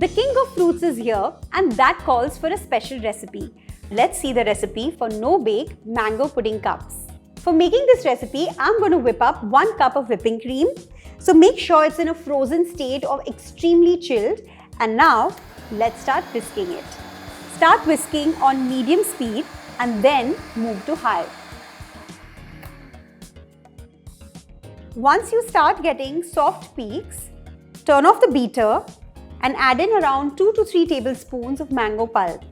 The king of fruits is here and that calls for a special recipe. Let's see the recipe for no-bake mango pudding cups. For making this recipe, I'm going to whip up 1 cup of whipping cream. So make sure it's in a frozen state or extremely chilled. And now, let's start whisking it. Start whisking on medium speed and then move to high. Once you start getting soft peaks, turn off the beater and add in around 2 to 3 tablespoons of mango pulp,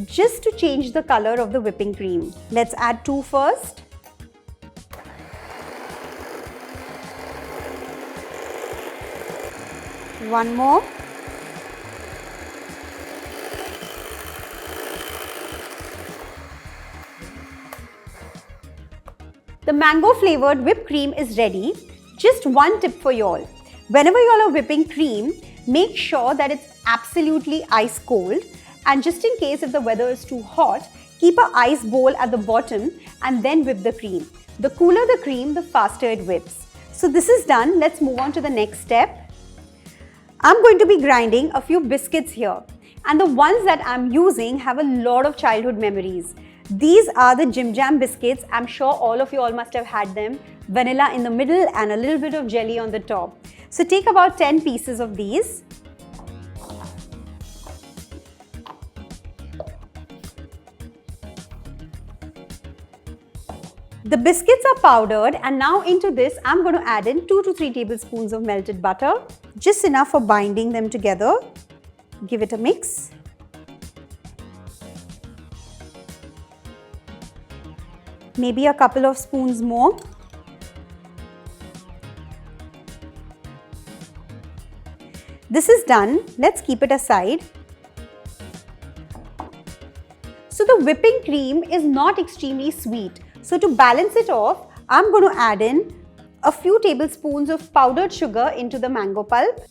just to change the color of the whipping cream. Let's add 2 first. One more. The mango flavored whipped cream is ready. Just one tip for y'all. Whenever y'all are whipping cream, make sure that it's absolutely ice cold, and just in case if the weather is too hot, keep an ice bowl at the bottom and then whip the cream. The cooler the cream, the faster it whips. So this is done. Let's move on to the next step. I'm going to be grinding a few biscuits here, and the ones that I'm using have a lot of childhood memories. These are the Jim Jam Biscuits. I'm sure all of you all must have had them. Vanilla in the middle and a little bit of jelly on the top. So take about 10 pieces of these. The biscuits are powdered, and now into this I'm going to add in 2 to 3 tablespoons of melted butter. Just enough for binding them together. Give it a mix. Maybe a couple of spoons more. This is done. Let's keep it aside. So the whipping cream is not extremely sweet. So to balance it off, I'm going to add in a few tablespoons of powdered sugar into the mango pulp.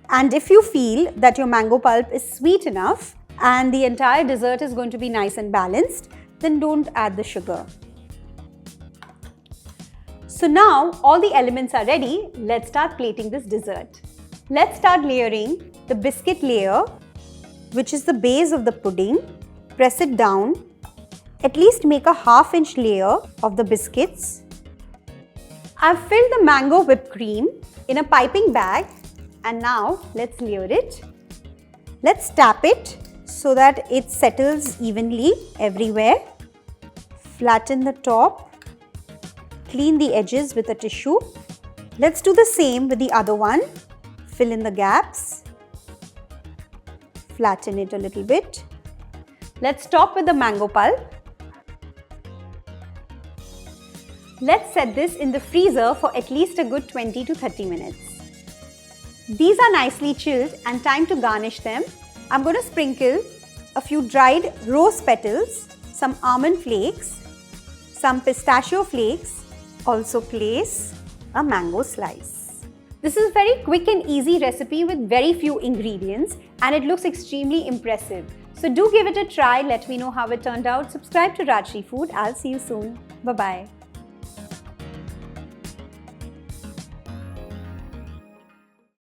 And if you feel that your mango pulp is sweet enough and the entire dessert is going to be nice and balanced, then don't add the sugar. So now all the elements are ready. Let's start plating this dessert. Let's start layering the biscuit layer, which is the base of the pudding. Press it down. At least make a half-inch layer of the biscuits. I've filled the mango whipped cream in a piping bag, and now let's layer it. Let's tap it so that it settles evenly everywhere. Flatten the top. Clean the edges with a tissue. Let's do the same with the other one. Fill in the gaps. Flatten it a little bit. Let's top with the mango pulp. Let's set this in the freezer for at least a good 20 to 30 minutes. These are nicely chilled and time to garnish them. I'm going to sprinkle a few dried rose petals, some almond flakes, some pistachio flakes, also place a mango slice. This is a very quick and easy recipe with very few ingredients, and it looks extremely impressive. So do give it a try. Let me know how it turned out. Subscribe to Rajshri Food. I'll see you soon. Bye-bye.